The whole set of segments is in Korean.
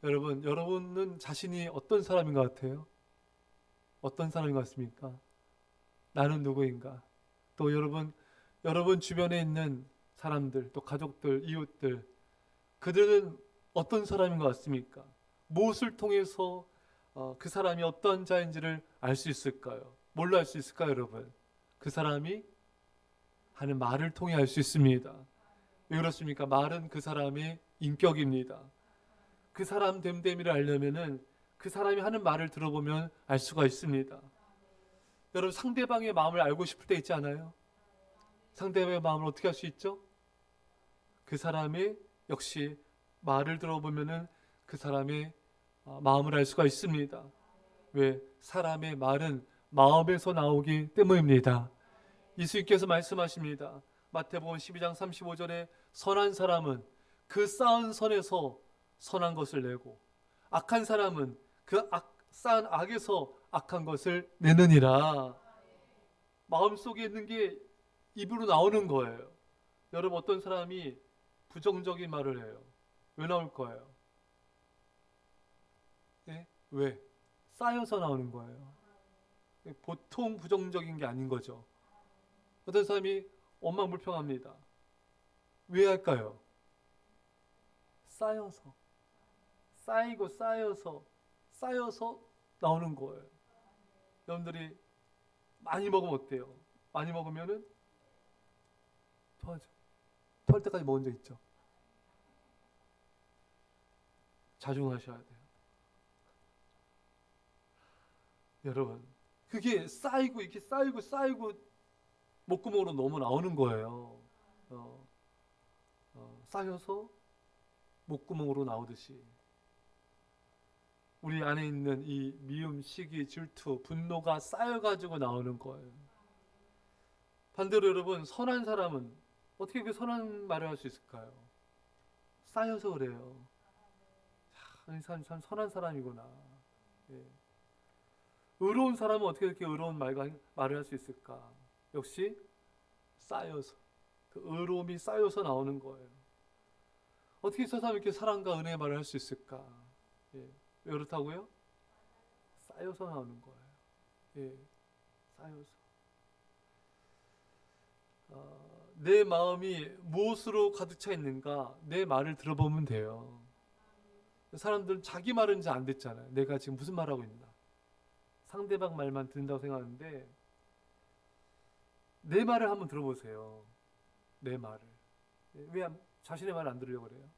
여러분은 자신이 어떤 사람인 것 같아요? 어떤 사람인 것 같습니까? 나는 누구인가? 또 여러분 주변에 있는 사람들, 또 가족들, 이웃들, 그들은 어떤 사람인 것 같습니까? 무엇을 통해서 그 사람이 어떤 자인지를 알 수 있을까요? 뭘로 알 수 있을까요, 여러분? 그 사람이 하는 말을 통해 알 수 있습니다. 왜 그렇습니까? 말은 그 사람의 인격입니다. 그 사람 됨됨이를 알려면은 그 사람이 하는 말을 들어보면 알 수가 있습니다. 여러분, 상대방의 마음을 알고 싶을 때 있지 않아요? 상대방의 마음을 어떻게 할 수 있죠? 그 사람의 역시 말을 들어보면은 그 사람의 마음을 알 수가 있습니다. 왜? 사람의 말은 마음에서 나오기 때문입니다. 예수님께서 말씀하십니다. 마태복음 12장 35절에 선한 사람은 그 쌓은 선에서 선한 것을 내고 악한 사람은 그 쌓은 악에서 악한 것을 내느니라. 마음속에 있는 게 입으로 나오는 거예요. 여러분, 어떤 사람이 부정적인 말을 해요. 왜 나올 거예요? 예? 왜? 쌓여서 나오는 거예요. 보통 부정적인 게 아닌 거죠. 어떤 사람이 원망불평합니다. 왜 할까요? 쌓여서, 쌓이고 쌓여서 나오는 거예요. 여러분들이 많이 먹으면 어때요? 많이 먹으면은 토하죠. 토할 때까지 먹은 적 있죠? 자중하셔야 돼요. 여러분, 그게 쌓이고 이렇게 쌓이고 목구멍으로 너무 나오는 거예요. 어, 쌓여서 목구멍으로 나오듯이 우리 안에 있는 이 미움, 시기, 질투, 분노가 쌓여가지고 나오는 거예요. 반대로 여러분, 선한 사람은 어떻게 그 선한 말을 할 수 있을까요? 쌓여서 그래요. 이 사람 참 선한 사람이구나. 예. 의로운 사람은 어떻게 이렇게 의로운 말을 할 수 있을까? 역시 쌓여서, 그 의로움이 쌓여서 나오는 거예요. 어떻게 저 사람이 이렇게 사랑과 은혜의 말을 할 수 있을까? 예. 왜 그렇다고요? 쌓여서 나오는 거예요. 예. 쌓여서. 내 마음이 무엇으로 가득 차 있는가? 내 말을 들어보면 돼요. 사람들은 자기 말은 잘 안 듣잖아요. 내가 지금 무슨 말하고 있나? 상대방 말만 듣는다고 생각하는데 내 말을 한번 들어보세요. 내 말을. 왜 자신의 말을 안 들으려고 그래요?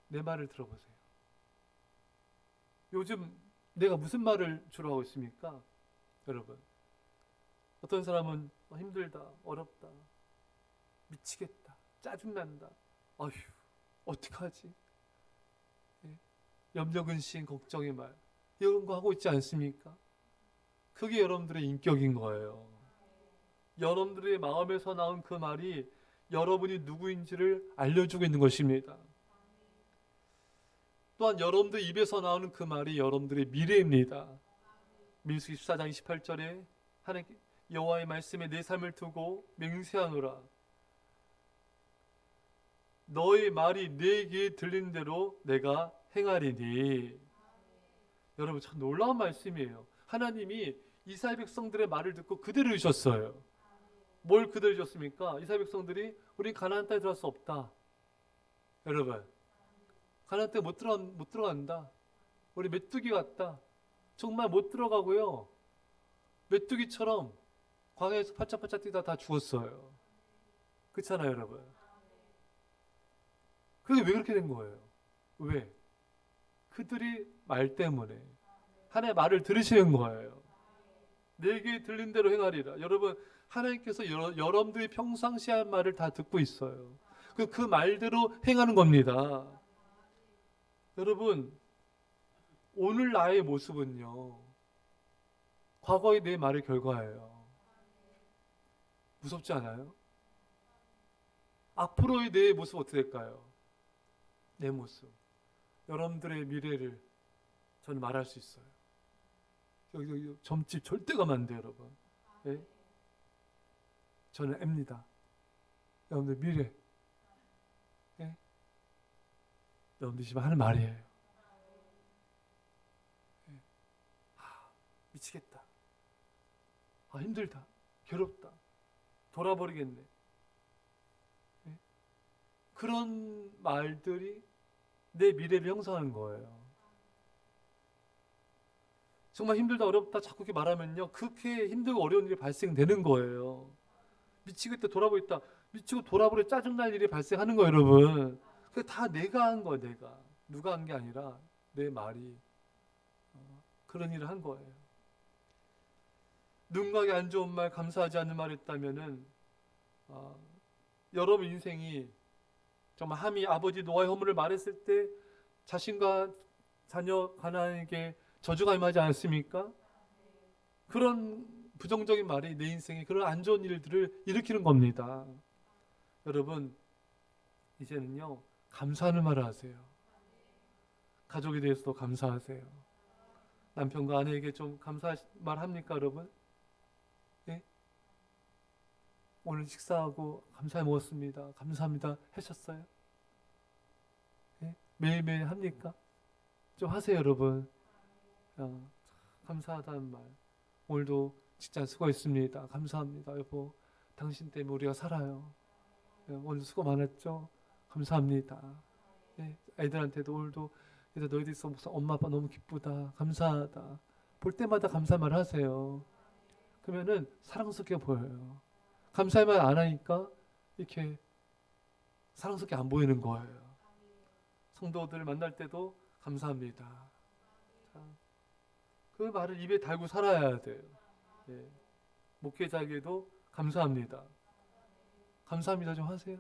내 말을 들어보세요. 요즘 내가 무슨 말을 주로 하고 있습니까? 여러분. 어떤 사람은 힘들다, 어렵다, 미치겠다, 짜증난다, 아휴, 어떡하지? 예? 염려, 근심, 걱정의 말. 이런 거 하고 있지 않습니까? 그게 여러분들의 인격인 거예요. 여러분들의 마음에서 나온 그 말이 여러분이 누구인지를 알려주고 있는 것입니다. 또한 여러분들 입에서 나오는 그 말이 여러분들의 미래입니다. 민수기 14장 28절에 하나님 여호와의 말씀에 내 삶을 두고 맹세하노라. 너의 말이 내 귀에 들리는 대로 내가 행하리니. 여러분 참 놀라운 말씀이에요. 하나님이 이스라엘 백성들의 말을 듣고 그대로 주셨어요. 뭘 그대로 주셨습니까? 이스라엘 백성들이 우리 가나안 땅에 들어갈 수 없다. 여러분 가나안 땅에 못 들어간다. 우리 메뚜기 같다. 정말 못 들어가고요. 메뚜기처럼 광야에서 팔짝팔짝 뛰다 다 죽었어요. 그렇잖아요, 여러분. 그게 왜 그렇게 된 거예요? 왜? 그들이 말 때문에 하나님의 말을 들으시는 거예요. 내게 들린 대로 행하리라. 여러분, 하나님께서 여러분들이 평상시에 한 말을 다 듣고 있어요. 그 말대로 행하는 겁니다. 여러분, 오늘 나의 모습은요, 과거의 내 말의 결과예요. 무섭지 않아요? 앞으로의 내 모습 어떻게 될까요? 내 모습. 여러분들의 미래를 저는 말할 수 있어요. 여기 점집 절대 가면 안 돼요, 여러분. 예? 저는 앱니다. 여러분들 미래. 예? 여러분들 지금 하는 말이에요. 미치겠다. 아, 힘들다. 괴롭다. 돌아버리겠네. 예? 그런 말들이 내 미래를 형성하는 거예요. 정말 힘들다 어렵다 자꾸 그렇게 말하면요, 그렇게 힘들고 어려운 일이 발생되는 거예요. 미치겠다 돌아버렸다, 미치고 돌아버려 짜증날 일이 발생하는 거예요, 여러분. 그게 다 내가 한 거예요. 내가 누가 한 게 아니라 내 말이 그런 일을 한 거예요. 누군가에게 안 좋은 말, 감사하지 않는 말을 했다면은 여러분 인생이 정말 함이 아버지 노아의 허물을 말했을 때 자신과 자녀 가나안에게 저주가 임하지 않았습니까? 그런 부정적인 말이 내 인생에 그런 안 좋은 일들을 일으키는 겁니다. 여러분, 이제는요, 감사하는 말을 하세요. 가족에 대해서도 감사하세요. 남편과 아내에게 좀 감사 말 합니까, 여러분? 예? 오늘 식사하고 감사히 먹었습니다. 감사합니다. 하셨어요? 예? 매일매일 합니까? 좀 하세요, 여러분. 감사하다는 말. 오늘도 직장 수고했습니다. 감사합니다. 여보, 당신 때문에 우리가 살아요. 예, 오늘 수고 많았죠? 감사합니다. 예, 애들한테도 오늘도 너희들 있어서 엄마 아빠 너무 기쁘다. 감사하다. 볼 때마다 감사 말 하세요. 그러면은 사랑스럽게 보여요. 감사의 말 안 하니까 이렇게 사랑스럽게 안 보이는 거예요. 성도들 만날 때도 감사합니다. 자, 그 말을 입에 달고 살아야 돼요. 예. 목회자에게도 감사합니다. 감사합니다 좀 하세요.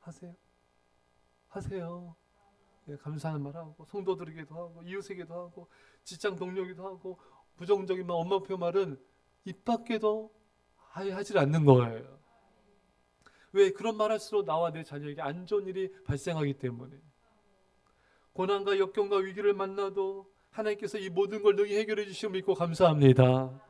하세요. 하세요. 예, 감사하는 말 하고, 성도들에게도 하고, 이웃에게도 하고, 직장 동료에게도 하고, 부정적인 말, 엄마표 말은 입 밖에도 아예 하질 않는 거예요. 왜? 그런 말 할수록 나와 내 자녀에게 안 좋은 일이 발생하기 때문에. 고난과 역경과 위기를 만나도 하나님께서 이 모든 걸 능히 해결해 주시고 믿고 감사합니다.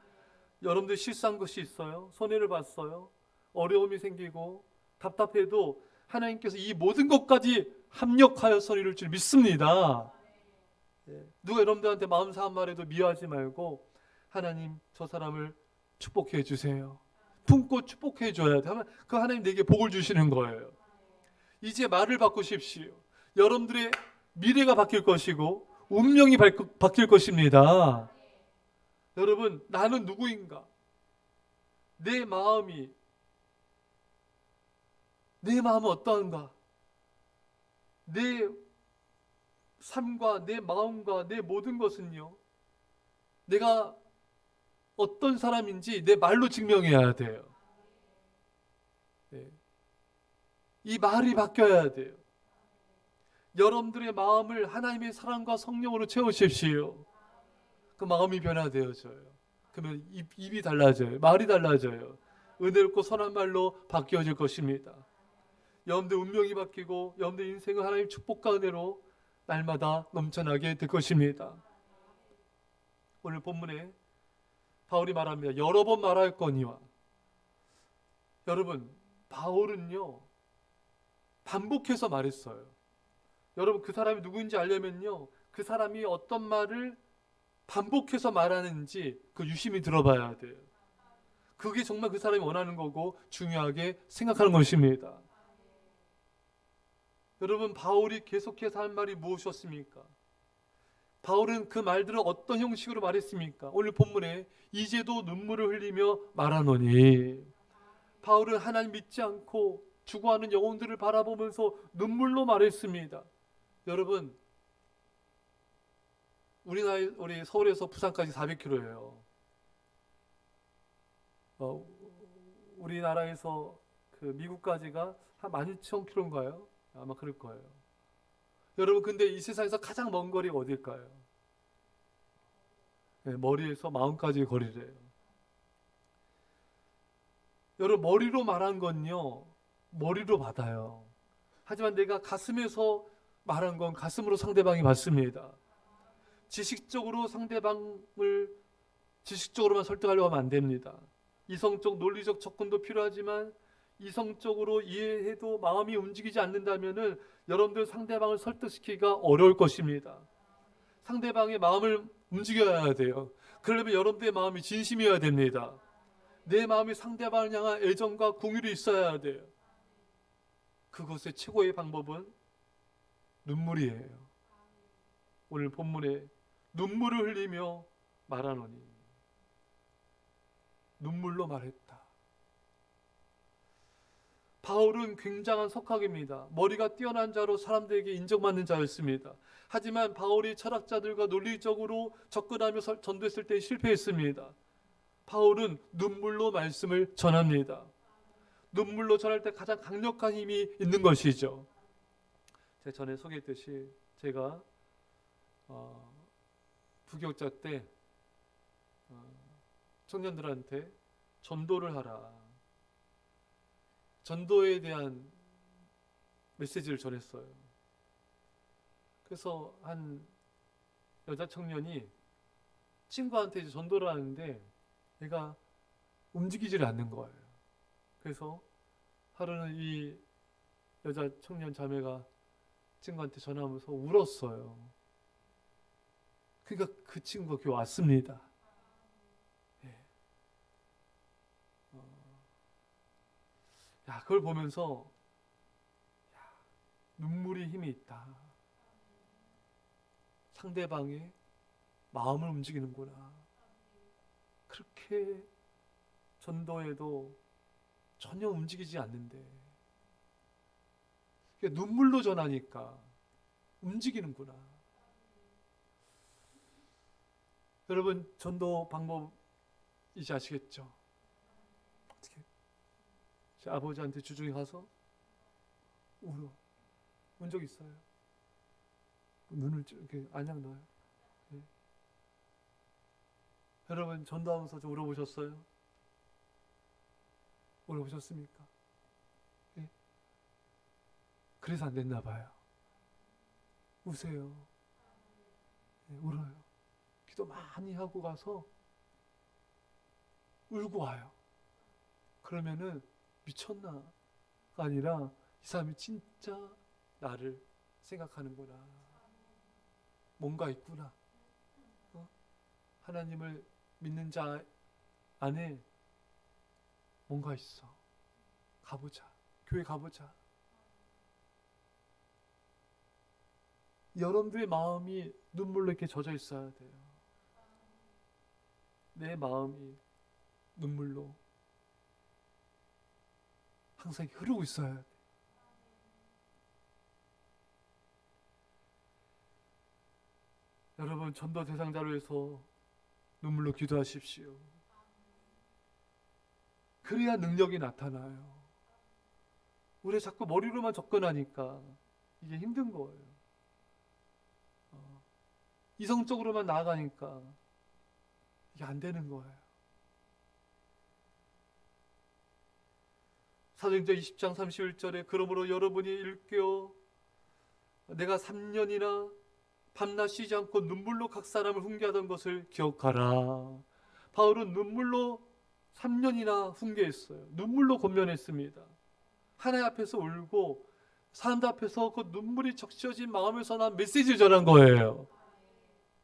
여러분들 실수한 것이 있어요? 손해를 봤어요? 어려움이 생기고 답답해도 하나님께서 이 모든 것까지 합력하여서 이룰 줄 믿습니다. 누가 여러분들한테 마음 상한 말해도 미워하지 말고, 하나님 저 사람을 축복해 주세요. 품고 축복해 줘야 돼. 그 하나님 내게 복을 주시는 거예요. 이제 말을 바꾸십시오. 여러분들의 미래가 바뀔 것이고 운명이 바뀔 것입니다. 여러분, 나는 누구인가? 내 마음은 어떠한가? 내 삶과 내 마음과 내 모든 것은요, 내가 어떤 사람인지 내 말로 증명해야 돼요. 네. 이 말이 바뀌어야 돼요. 여러분들의 마음을 하나님의 사랑과 성령으로 채우십시오. 그 마음이 변화되어져요. 그러면 입이 달라져요. 말이 달라져요. 은혜롭고 선한 말로 바뀌어질 것입니다. 여러분들 운명이 바뀌고 여러분들 인생은 하나님 축복과 은혜로 날마다 넘쳐나게 될 것입니다. 오늘 본문에 바울이 말합니다. 여러 번 말할거니와. 여러분, 바울은요 반복해서 말했어요. 여러분, 그 사람이 누구인지 알려면요, 그 사람이 어떤 말을 반복해서 말하는지 그 유심히 들어봐야 돼요. 그게 정말 그 사람이 원하는 거고 중요하게 생각하는 것입니다. 여러분, 바울이 계속해서 한 말이 무엇이었습니까? 바울은 그 말들을 어떤 형식으로 말했습니까? 오늘 본문에 이제도 눈물을 흘리며 말하노니. 바울은 하나님 믿지 않고 죽어가는 영혼들을 바라보면서 눈물로 말했습니다. 여러분, 우리 서울에서 부산까지 400km예요. 우리나라에서 그 미국까지가 한 12,000km인가요? 아마 그럴 거예요. 여러분, 근데 이 세상에서 가장 먼 거리가 어딜까요? 네, 머리에서 마음까지의 거리래요. 여러분, 머리로 말한 건요, 머리로 받아요. 하지만 내가 가슴에서 말한 건 가슴으로 상대방이 받습니다. 지식적으로 상대방을 지식적으로만 설득하려고 하면 안 됩니다. 이성적 논리적 접근도 필요하지만 이성적으로 이해해도 마음이 움직이지 않는다면은 여러분들 상대방을 설득시키기가 어려울 것입니다. 상대방의 마음을 움직여야 돼요. 그러려면 여러분들의 마음이 진심이어야 됩니다. 내 마음이 상대방을 향한 애정과 공유를 있어야 돼요. 그것의 최고의 방법은 눈물이에요. 오늘 본문에 눈물을 흘리며 말하노니, 눈물로 말했다. 바울은 굉장한 석학입니다. 머리가 뛰어난 자로 사람들에게 인정받는 자였습니다. 하지만 바울이 철학자들과 논리적으로 접근하며 전도했을 때 실패했습니다. 바울은 눈물로 말씀을 전합니다. 눈물로 전할 때 가장 강력한 힘이 있는 것이죠. 제가 전에 소개했듯이 제가 부교육자 때 청년들한테 전도를 하라, 전도에 대한 메시지를 전했어요. 그래서 한 여자 청년이 친구한테 이제 전도를 하는데 얘가 움직이질 않는 거예요. 그래서 하루는 이 여자 청년 자매가 친구한테 전화하면서 울었어요. 그러니까 그 친구가 교회 왔습니다. 예. 그걸 보면서 눈물이 힘이 있다. 상대방의 마음을 움직이는구나. 그렇게 전도해도 전혀 움직이지 않는데 눈물로 전하니까 움직이는구나. 여러분, 전도 방법 이제 아시겠죠? 어떻게? 제 아버지한테 주중에 가서 울어. 운 적 있어요? 눈을 이렇게 안약 넣어요. 네. 여러분, 전도하면서 좀 울어보셨어요? 울어보셨습니까? 네. 그래서 안 됐나 봐요. 우세요. 네, 울어요. 기도 많이 하고 가서 울고 와요. 그러면은 미쳤나가 아니라 이 사람이 진짜 나를 생각하는구나. 뭔가 있구나. 하나님을 믿는 자 안에 뭔가 있어. 가보자. 교회 가보자. 여러분들의 마음이 눈물로 이렇게 젖어 있어야 돼요. 내 마음이 눈물로 항상 흐르고 있어야 돼. 여러분, 전도 대상자로 해서 눈물로 기도하십시오. 그래야 능력이 나타나요. 우리 자꾸 머리로만 접근하니까 이게 힘든 거예요. 이성적으로만 나아가니까 이게 안 되는 거예요. 사도행전 20장 31절에 그러므로 여러분이 일깨어 내가 3년이나 밤낮 쉬지 않고 눈물로 각 사람을 훈계하던 것을 기억하라. 바울은 눈물로 3년이나 훈계했어요. 눈물로 권면했습니다. 하나님 앞에서 울고 사람들 앞에서 그 눈물이 적셔진 마음에서 난 메시지를 전한 거예요.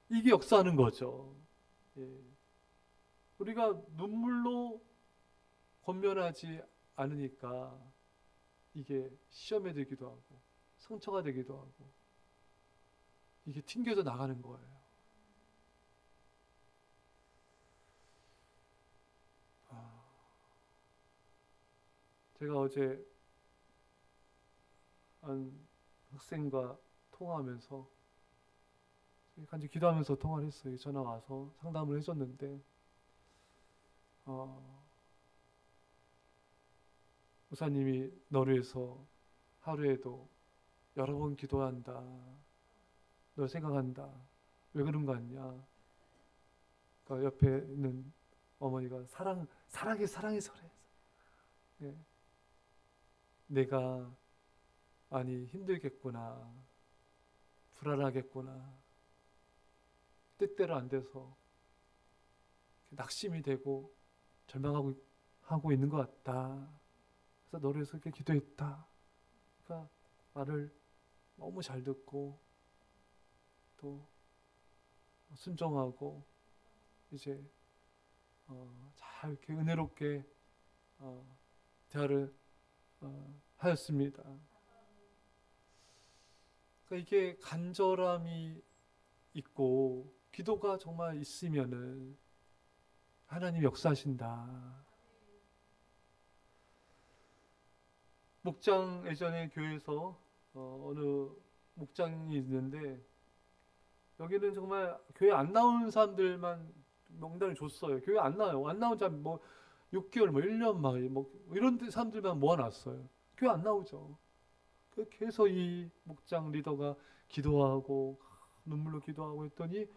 이게 역사하는 거죠. 예. 우리가 눈물로 권면하지 않으니까 이게 시험에 들기도 하고 상처가 되기도 하고 이게 튕겨져 나가는 거예요. 제가 어제 한 학생과 통화하면서 간절히 기도하면서 통화를 했어요. 전화 와서 상담을 해줬는데 목사님이 너를 위해서 하루에도 여러 번 기도한다. 널 생각한다. 왜 그런 거 같냐? 그러니까 옆에 있는 어머니가 사랑해 그래. 예. 내가 많이 힘들겠구나. 불안하겠구나. 뜻대로 안 돼서 낙심이 되고 절망하고 있는 것 같다. 그래서 너를 위해서 이렇게 기도했다. 그러니까 말을 너무 잘 듣고 또 순종하고 이제 잘 이렇게 은혜롭게 대화를 하였습니다. 그러니까 이게 간절함이 있고 기도가 정말 있으면은 하나님 역사하신다. 목장 예전에 교회에서 어느 목장이 있는데 여기는 정말 교회 안 나오는 사람들만 명단을 줬어요. 교회 안 나와요. 안 나온 사람 뭐 6개월, 뭐 1년 막 뭐 이런 사람들만 모아놨어요. 교회 안 나오죠. 그렇게 해서 이 목장 리더가 기도하고 눈물로 기도하고 했더니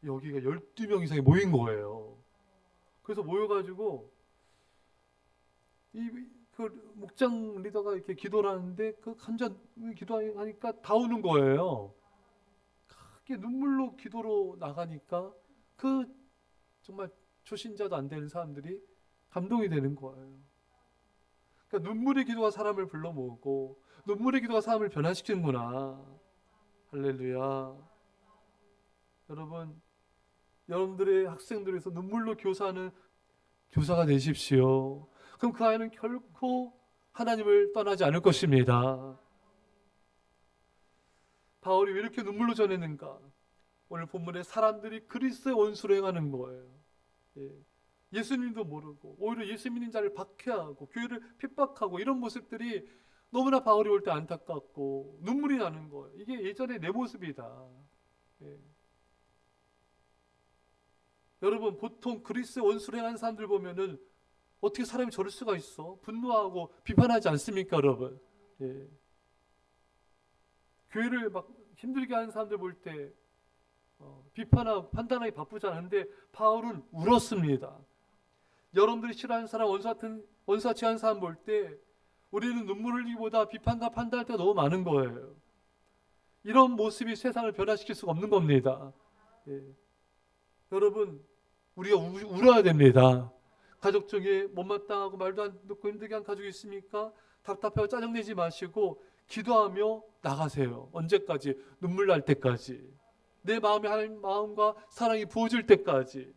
여기가 12명 이상이 모인 거예요. 그래서 모여가지고 그 목장 리더가 이렇게 기도를 하는데 그 간절 기도하니까 다 오는 거예요. 그게 눈물로 기도로 나가니까 그 정말 초신자도 안 되는 사람들이 감동이 되는 거예요. 그러니까 눈물의 기도가 사람을 불러 모으고 눈물의 기도가 사람을 변화시키는구나. 할렐루야. 여러분, 여러분들의 학생들에서 눈물로 교사하는 교사가 되십시오. 그럼 그 아이는 결코 하나님을 떠나지 않을 것입니다. 바울이 왜 이렇게 눈물로 전했는가? 오늘 본문에 사람들이 그리스도의 원수로 행하는 거예요. 예수님도 모르고 오히려 예수 믿는 자를 박해하고 교회를 핍박하고 이런 모습들이 너무나 바울이 볼 때 안타깝고 눈물이 나는 거예요. 이게 예전에 내 모습이다. 여러분, 보통 그리스도의 원수로 행하는 사람들 보면은 어떻게 사람이 저럴 수가 있어? 분노하고 비판하지 않습니까, 여러분? 교회를 막 힘들게 하는 사람들 볼 때 비판하고 판단하기 바쁘지 않은데 바울은 울었습니다. 여러분들이 싫어하는 사람, 원수같이 하는 사람 볼 때 우리는 눈물 흘리기보다 비판과 판단할 때가 너무 많은 거예요. 이런 모습이 세상을 변화시킬 수가 없는 겁니다. 여러분, 우리가 울어야 됩니다. 가족 중에 못마땅하고 말도 안 듣고 힘들게 한 가족이 있습니까? 답답하고 짜증내지 마시고 기도하며 나가세요. 언제까지? 눈물 날 때까지. 내 마음에 하나님 마음과 사랑이 부어질 때까지.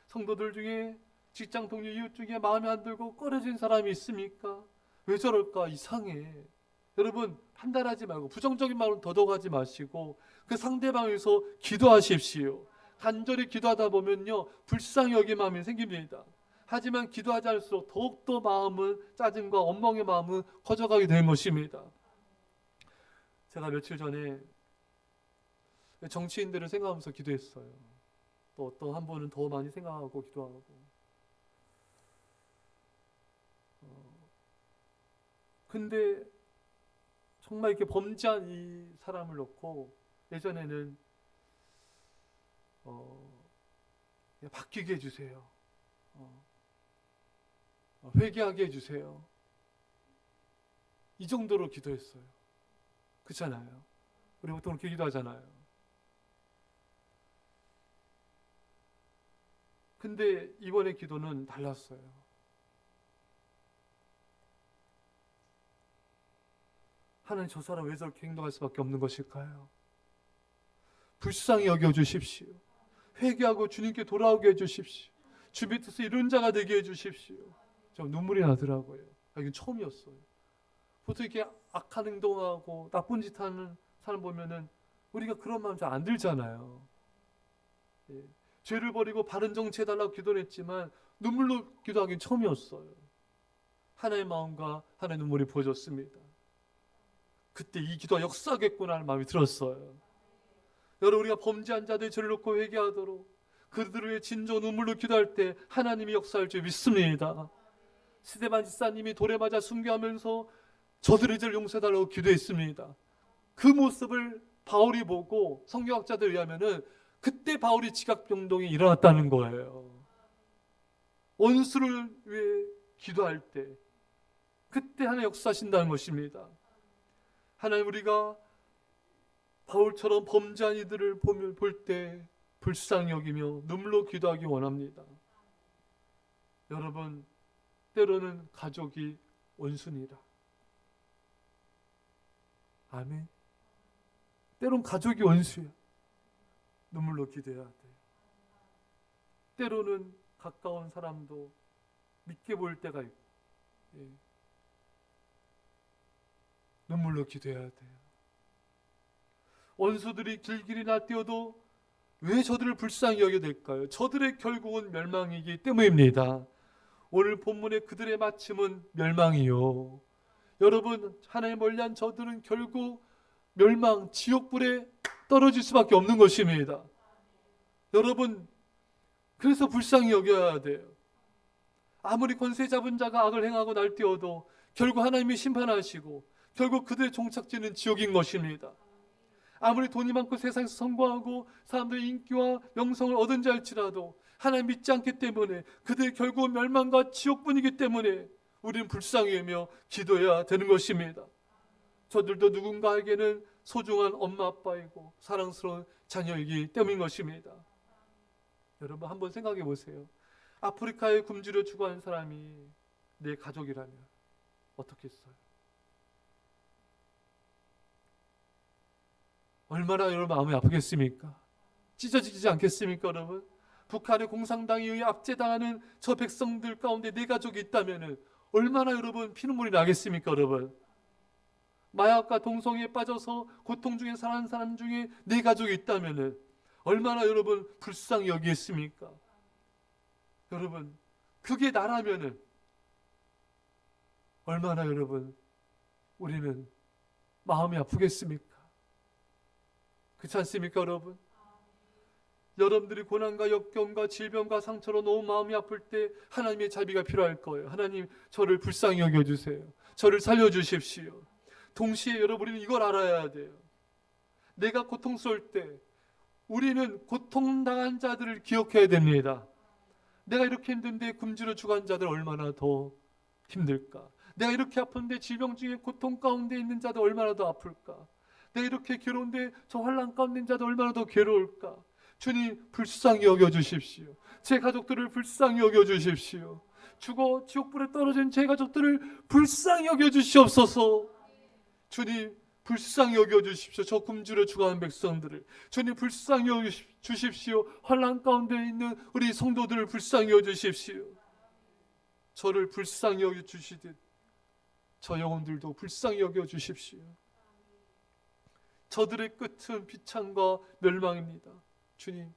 성도들 중에 직장 동료 이웃 중에 마음에 안 들고 꺼려진 사람이 있습니까? 왜 저럴까? 이상해. 여러분, 판단하지 말고 부정적인 마음은 더더욱하지 마시고 그 상대방을 위해서 기도하십시오. 간절히 기도하다 보면요, 불쌍히 여길 마음이 생깁니다. 하지만 기도하지 않을수록 더욱더 마음은, 짜증과 원망의 마음은 커져가게 되는 것입니다. 제가 며칠 전에 정치인들을 생각하면서 기도했어요. 또 어떤 한 분은 더 많이 생각하고 기도하고. 근데 정말 이렇게 범죄한 이 사람을 놓고 예전에는 바뀌게 해주세요. 회개하게 해주세요. 이 정도로 기도했어요. 그렇잖아요. 우리 보통 그렇게 기도하잖아요. 근데 이번에 기도는 달랐어요. 하나님, 저 사람 왜 저렇게 행동할 수밖에 없는 것일까요? 불쌍히 여겨주십시오. 회개하고 주님께 돌아오게 해주십시오. 주 밑에서 이룬 자가 되게 해주십시오. 저 눈물이 나더라고요. 이건 처음이었어요. 보통 이렇게 악한 행동하고 나쁜 짓 하는 사람 보면은 우리가 그런 마음 잘 안 들잖아요. 죄를 버리고 바른 정치해달라고 기도를 했지만 눈물로 기도하기는 처음이었어요. 하나의 마음과 하나의 눈물이 부어졌습니다. 그때 이 기도가 역사하겠구나 하는 마음이 들었어요. 여러분, 우리가 범죄한 자들이 죄를 놓고 회개하도록 그들을 위해 진정 눈물로 기도할 때 하나님이 역사할 줄 믿습니다. 스데반 집사님이 돌에 맞아 순교하면서 저들의 죄를 용서해달라고 기도했습니다. 그 모습을 바울이 보고 성경학자들에 의하면은 그때 바울이 지각병동이 일어났다는 거예요. 원수를 위해 기도할 때 그때 하나님 역사하신다는 것입니다. 하나님, 우리가 바울처럼 범죄한 이들을 볼 때 불쌍히 여기며 눈물로 기도하기 원합니다. 여러분, 때로는 가족이 원수니라. 아멘. 때론 가족이 원수야. 눈물로 기도해야 돼. 때로는 가까운 사람도 믿게 보일 때가 있고, 예. 눈물로 기도해야 돼요. 원수들이 길길이 나뛰어도 왜 저들을 불쌍히 여겨 될까요? 저들의 결국은 멸망이기 때문입니다. 오늘 본문의 그들의 마침은 멸망이요. 여러분, 하나님 멀리한 저들은 결국 멸망, 지옥불에 떨어질 수밖에 없는 것입니다. 여러분, 그래서 불쌍히 여겨야 돼요. 아무리 권세 잡은 자가 악을 행하고 날뛰어도 결국 하나님이 심판하시고 결국 그들의 종착지는 지옥인 것입니다. 아무리 돈이 많고 세상에서 성공하고 사람들의 인기와 명성을 얻은 자 할지라도 하나님 믿지 않기 때문에 그들의 결국은 멸망과 지옥뿐이기 때문에 우리는 불쌍히 여기며 기도해야 되는 것입니다. 저들도 누군가에게는 소중한 엄마 아빠이고 사랑스러운 자녀이기 때문인 것입니다. 여러분 한번 생각해 보세요. 아프리카에 굶주려 죽어가는 사람이 내 가족이라면 어떻겠어요? 얼마나 여러분 마음이 아프겠습니까? 찢어지지 않겠습니까, 여러분? 북한의 공산당에 의해 압제당하는 저 백성들 가운데 내 가족이 있다면 얼마나 여러분 피눈물이 나겠습니까, 여러분? 마약과 동성애에 빠져서 고통 중에 사는 사람 중에 내 가족이 있다면 얼마나 여러분 불쌍히 여기겠습니까? 여러분, 그게 나라면은 얼마나 여러분 우리는 마음이 아프겠습니까? 그렇지 않습니까, 여러분? 여러분들이 고난과 역경과 질병과 상처로 너무 마음이 아플 때 하나님의 자비가 필요할 거예요. 하나님, 저를 불쌍히 여겨주세요. 저를 살려주십시오. 동시에 여러분은 이걸 알아야 돼요. 내가 고통스러울 때 우리는 고통당한 자들을 기억해야 됩니다. 내가 이렇게 힘든데 굶주려 죽은 자들 얼마나 더 힘들까? 내가 이렇게 아픈데 질병 중에 고통 가운데 있는 자들 얼마나 더 아플까? 내가 이렇게 괴로운데 저 환난 가운데 있는 자들 얼마나 더 괴로울까? 주님 불쌍히 여겨주십시오. 제 가족들을 불쌍히 여겨주십시오. 죽어 지옥불에 떨어진 제 가족들을 불쌍히 여겨주시옵소서. 주님 불쌍히 여겨주십시오. 저 굶주려 죽어가는 백성들을 주님 불쌍히 여겨주십시오. 환난 가운데 있는 우리 성도들을 불쌍히 여겨주십시오. 저를 불쌍히 여겨주시듯 저 영혼들도 불쌍히 여겨주십시오. 저들의 끝은 비참과 멸망입니다. 주님,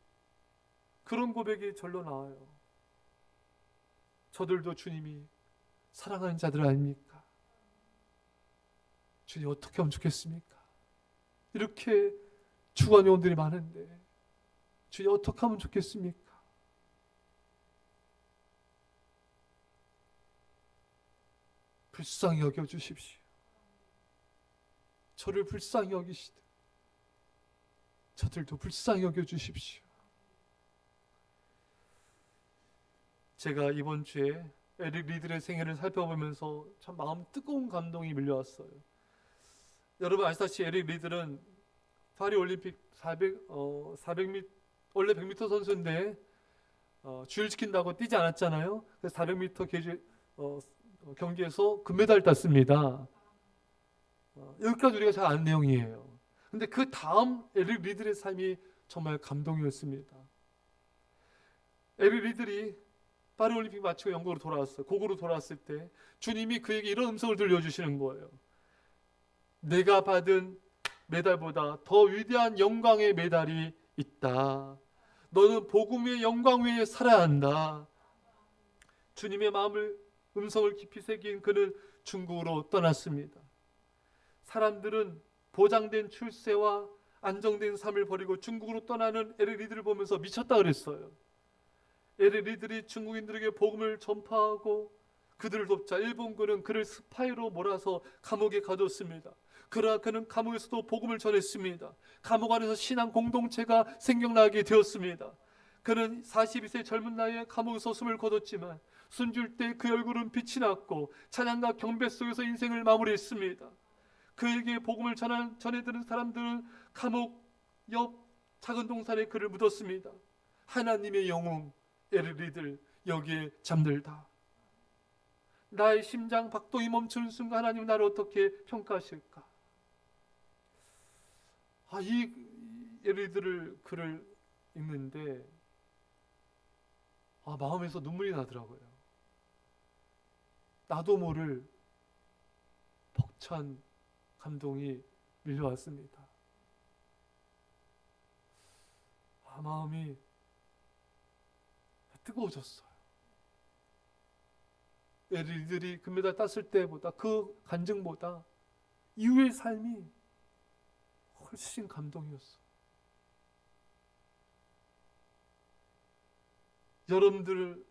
그런 고백이 절로 나와요. 저들도 주님이 사랑하는 자들 아닙니까? 주님, 어떻게 하면 좋겠습니까? 이렇게 죽어가는 영혼들이 많은데 주님, 어떻게 하면 좋겠습니까? 불쌍히 여겨주십시오. 저를 불쌍히 여기시되 저들도 불쌍히 여겨주십시오. 제가 이번 주에 에릭 리들의 생애를 살펴보면서 참 마음 뜨거운 감동이 밀려왔어요. 여러분 아시다시피 에릭 리들은 파리 올림픽 400m 원래 100m 선수인데 주일 지킨다고 뛰지 않았잖아요. 그래서 400m 경기에서 금메달 땄습니다. 여기까지 우리가 잘 아는 내용이에요. 근데 그 다음 에릭 리들의 삶이 정말 감동이었습니다. 에릭 리들이 파리 올림픽 마치고 영국으로 돌아왔어요. 고국으로 돌아왔을 때 주님이 그에게 이런 음성을 들려주시는 거예요. 내가 받은 메달보다 더 위대한 영광의 메달이 있다. 너는 복음의 영광 위에 살아야 한다. 주님의 음성을 깊이 새긴 그는 중국으로 떠났습니다. 사람들은 보장된 출세와 안정된 삶을 버리고 중국으로 떠나는 에릭 리들을 보면서 미쳤다 그랬어요. 에릭 리들이 중국인들에게 복음을 전파하고 그들을 돕자 일본군은 그를 스파이로 몰아서 감옥에 가뒀습니다. 그러나 그는 감옥에서도 복음을 전했습니다. 감옥 안에서 신앙 공동체가 생겨나게 되었습니다. 그는 42세 젊은 나이에 감옥에서 숨을 거뒀지만 숨질 때 그 얼굴은 빛이 났고 찬양과 경배 속에서 인생을 마무리했습니다. 그에게 복음을 전해드는 사람들은 감옥 옆 작은 동산에 그를 묻었습니다. 하나님의 영웅 에릭 리들 여기에 잠들다. 나의 심장 박동이 멈추는 순간 하나님 나를 어떻게 평가하실까? 이 에릭 리들을 글을 읽는데 마음에서 눈물이 나더라고요. 나도 모를 벅찬 감동이 밀려왔습니다. 마음이 뜨거워졌어요. 이들이 금메달 땄을 때보다, 그 간증보다 이후의 삶이 훨씬 감동이었어. 여러분들,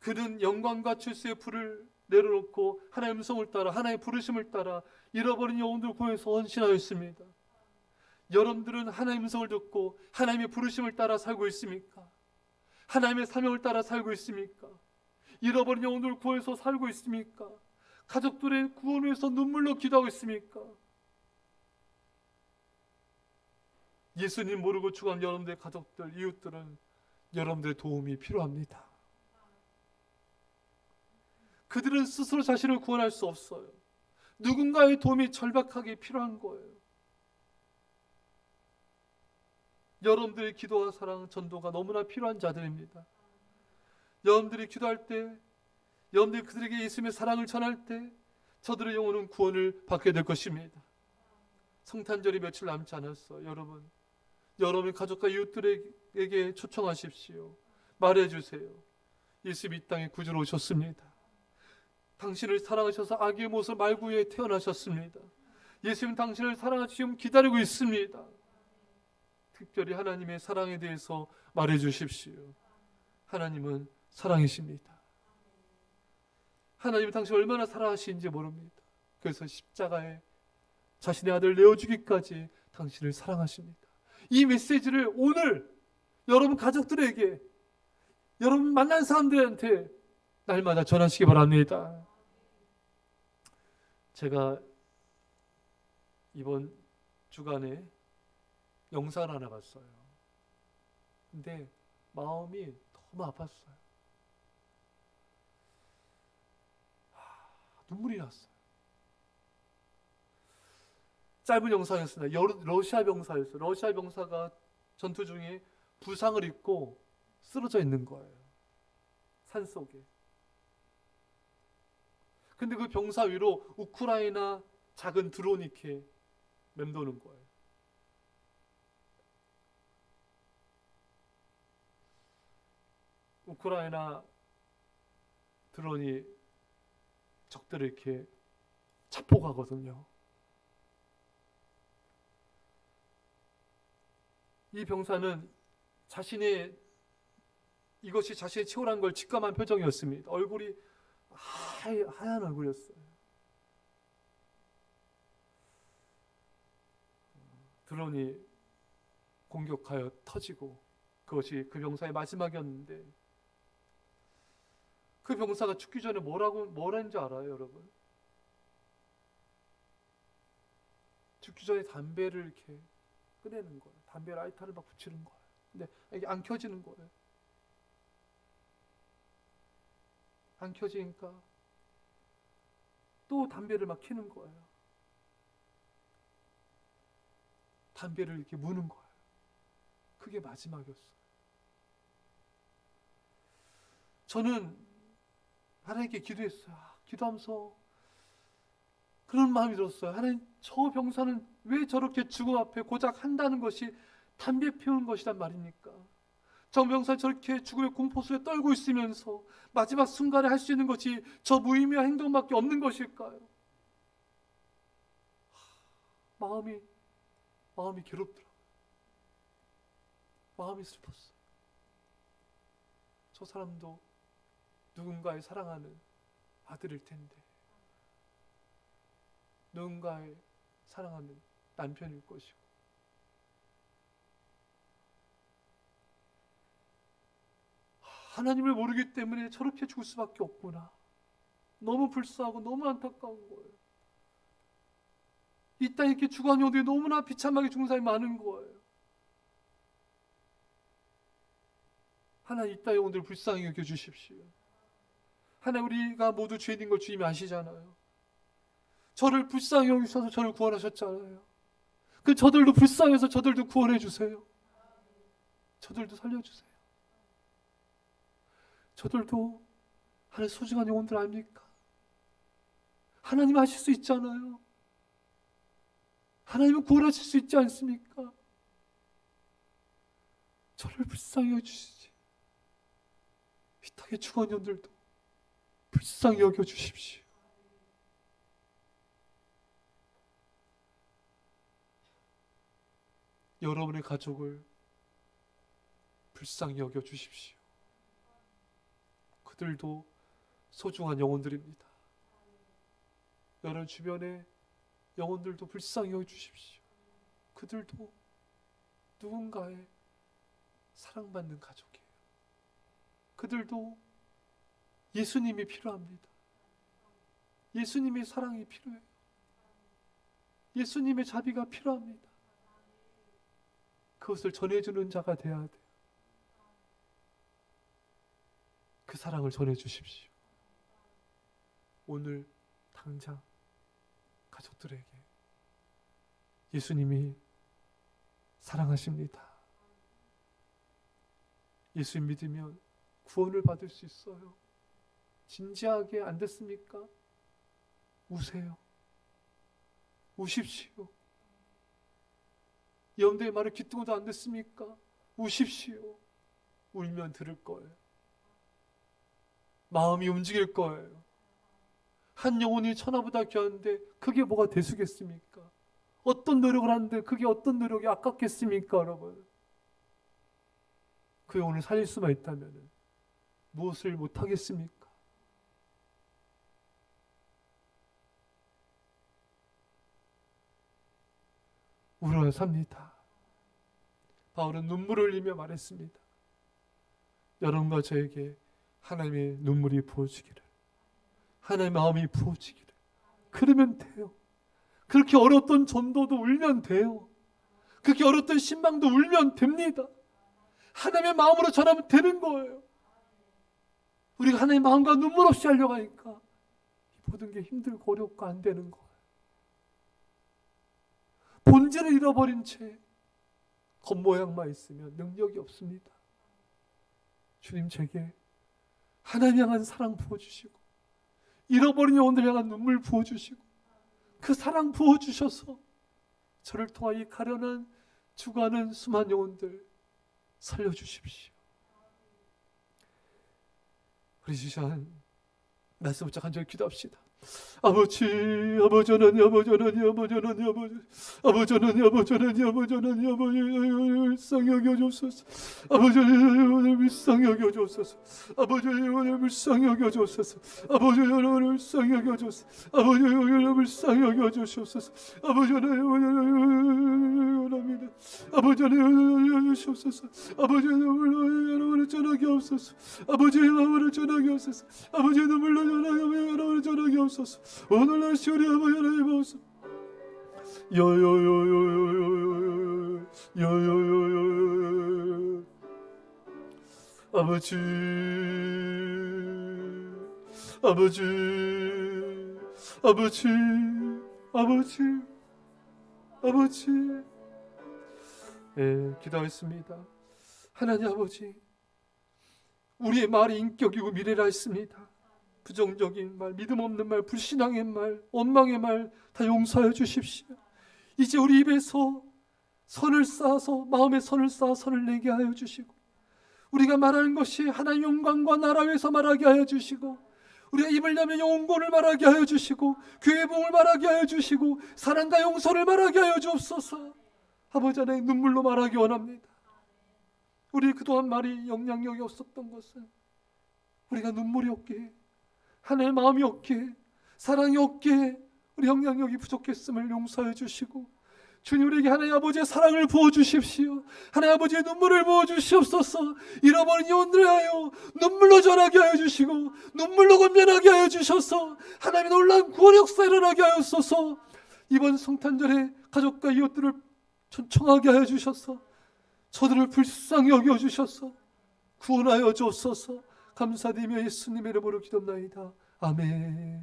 그는 영광과 출세의 풀을 내려놓고 하나님의 음성을 따라, 하나님의 부르심을 따라 잃어버린 영혼들 구해서 헌신하였습니다. 여러분들은 하나님의 음성을 듣고 하나님의 부르심을 따라 살고 있습니까? 하나님의 사명을 따라 살고 있습니까? 잃어버린 영혼들을 구해서 살고 있습니까? 가족들의 구원을 위해서 눈물로 기도하고 있습니까? 예수님 모르고 죽은 여러분들의 가족들, 이웃들은 여러분들의 도움이 필요합니다. 그들은 스스로 자신을 구원할 수 없어요. 누군가의 도움이 절박하게 필요한 거예요. 여러분들의 기도와 사랑, 전도가 너무나 필요한 자들입니다. 여러분들이 기도할 때, 여러분들이 그들에게 예수님의 사랑을 전할 때 저들의 영혼은 구원을 받게 될 것입니다. 성탄절이 며칠 남지 않았어요. 여러분 가족과 이웃들에게 초청하십시오. 말해주세요. 예수님이 이 땅에 구주로 오셨습니다. 당신을 사랑하셔서 아기의 모습 말구에 태어나셨습니다. 예수님은 당신을 사랑하시고 지금 기다리고 있습니다. 특별히 하나님의 사랑에 대해서 말해주십시오. 하나님은 사랑이십니다. 하나님은 당신을 얼마나 사랑하시는지 모릅니다. 그래서 십자가에 자신의 아들을 내어주기까지 당신을 사랑하십니다. 이 메시지를 오늘 여러분 가족들에게, 여러분 만난 사람들한테 날마다 전하시기 바랍니다. 제가 이번 주간에 영상을 하나 봤어요. 근데 마음이 너무 아팠어요. 눈물이 났어요. 짧은 영상이었습니다. 러시아 병사였어요. 러시아 병사가 전투 중에 부상을 입고 쓰러져 있는 거예요. 산속에. 근데 그 병사 위로 우크라이나 작은 드론이 이렇게 맴도는 거예요. 우크라이나 드론이 적들을 이렇게 자폭하거든요. 이 병사는 이것이 자신의 치열한 걸 직감한 표정이었습니다. 얼굴이 하얀 얼굴이었어요. 드론이 공격하여 터지고 그것이 그 병사의 마지막이었는데, 그 병사가 죽기 전에 뭘 했는지 알아요, 여러분? 죽기 전에 담배를 이렇게 꺼내는 거예요. 담배 라이터를 막 붙이는 거예요. 근데 이게 안 켜지는 거예요. 안 켜지니까 또 담배를 막 켜는 거예요. 담배를 이렇게 무는 거예요. 그게 마지막이었어요. 저는 하나님께 기도했어요. 기도하면서 그런 마음이 들었어요. 하나님, 저 병사는 왜 저렇게 죽음 앞에 고작 한다는 것이 담배 피우는 것이란 말입니까? 저 병사는 저렇게 죽음의 공포 속에 떨고 있으면서 마지막 순간에 할 수 있는 것이 저 무의미한 행동밖에 없는 것일까요? 마음이 괴롭더라고요. 마음이 슬펐어요. 저 사람도 누군가의 사랑하는 아들일 텐데, 누군가의 사랑하는 남편일 것이고, 하나님을 모르기 때문에 저렇게 죽을 수밖에 없구나. 너무 불쌍하고 너무 안타까운 거예요. 이 땅에 이렇게 죽어가는 영혼들이 너무나 비참하게 죽는 사람이 많은 거예요. 하나님, 이 땅의 영혼들을 불쌍히 여겨주십시오. 하나님, 우리가 모두 죄인인 걸 주님이 아시잖아요. 저를 불쌍히 여기셔서 저를 구원하셨잖아요. 그 저들도 불쌍해서 저들도 구원해 주세요. 저들도 살려주세요. 저들도 하나님 소중한 영혼들 아닙니까? 하나님 하실 수 있잖아요. 하나님은 구원하실 수 있지 않습니까? 저를 불쌍히 여기시지. 이 땅의 죽은 영혼들도 불쌍히 여겨주십시오. 여러분의 가족을 불쌍히 여겨주십시오. 그들도 소중한 영혼들입니다. 여러분 주변의 영혼들도 불쌍히 여겨주십시오. 그들도 누군가의 사랑받는 가족이에요. 그들도 예수님이 필요합니다. 예수님의 사랑이 필요해요. 예수님의 자비가 필요합니다. 그것을 전해주는 자가 되어야 돼요. 그 사랑을 전해주십시오. 오늘 당장 가족들에게 예수님이 사랑하십니다. 예수 믿으면 구원을 받을 수 있어요. 진지하게 안 됐습니까? 우세요. 우십시오. 염대의 말을 귀뚱어도 안 됐습니까? 우십시오. 울면 들을 거예요. 마음이 움직일 거예요. 한 영혼이 천하보다 귀한데 그게 뭐가 대수겠습니까? 어떤 노력을 하는데 그게 어떤 노력이 아깝겠습니까, 여러분? 그 영혼을 살릴 수만 있다면 무엇을 못하겠습니까? 울어야 삽니다. 바울은 눈물을 흘리며 말했습니다. 여러분과 저에게 하나님의 눈물이 부어지기를, 하나님의 마음이 부어지기를. 그러면 돼요. 그렇게 어려웠던 전도도 울면 돼요. 그렇게 어려웠던 신방도 울면 됩니다. 하나님의 마음으로 전하면 되는 거예요. 우리가 하나님의 마음과 눈물 없이 하려고 하니까 모든 게 힘들고 어렵고 안 되는 거예요. 본질을 잃어버린 채 겉모양만 있으면 능력이 없습니다. 주님 제게 하나님 향한 사랑 부어주시고 잃어버린 영혼들 향한 눈물 부어주시고 그 사랑 부어주셔서 저를 통하여 이 가련한 죽어가는 수많은 영혼들 살려주십시오. 우리 시간 말씀 붙잡고 간절히 기도합시다. 아버지, 아버지 하나님, 아버지 하나님, 아버지 하나님, 아버지 하나님, 아버지 하나님, 아버지 하나님, 아버지 하나님, 불쌍히 여겨주옵소서. 아버지 하나님, 불쌍히 여겨주옵소서. 아버지 하나님, 불쌍히 여겨주옵소서. 아버지 하나님, 불쌍히 여겨주옵소서. 아버지 하나님, 불쌍히 여겨주옵소서. 아버지 하나님, 원합니다. 아버지 하나님, 주옵소서. 아버지 하나님, 전하게 없소서. 아버지 하나님, 전하게 없소서. 아버지 하나님, 전하게 없소서. 오늘 날 시원히 아버지 하나님 없소서. 요요요요요요요요요요 아버지 아버지 아버지 아버지 아버지 기도하겠습니다. 하나님 아버지, 우리의 말이 인격이고 미래라 했습니다. 부정적인 말, 믿음 없는 말, 불신앙의 말, 원망의 말 다 용서해 주십시오. 이제 우리 입에서 선을 쌓아서 마음에 선을 쌓아 선을 내게 하여 주시고 우리가 말하는 것이 하나님의 영광과 나라 위에서 말하게 하여 주시고 우리가 입을 열면 영혼을 말하게 하여 주시고 교회의 복을 말하게 하여 주시고 사랑과 용서를 말하게 하여 주옵소서. 아버지 하나님, 눈물로 말하기 원합니다. 우리 그동안 말이 영향력이 없었던 것은 우리가 눈물이 없게, 하나님의 마음이 없게, 사랑이 없게 우리 영향력이 부족했음을 용서해 주시고 주님, 우리에게 하나님 아버지의 사랑을 부어주십시오. 하나님 아버지의 눈물을 부어주시옵소서. 잃어버린 영혼들을 하여 눈물로 전하게 하여 주시고 눈물로 건면하게 하여 주셔서 하나님의 놀라운 구원 역사 일어나게 하옵소서. 이번 성탄절에 가족과 이웃들을 초청하게 하여 주셔서 저들을 불쌍히 여겨주셔서 구원하여 주옵소서. 감사드리며 예수님의 이름으로 기도합나이다. 아멘.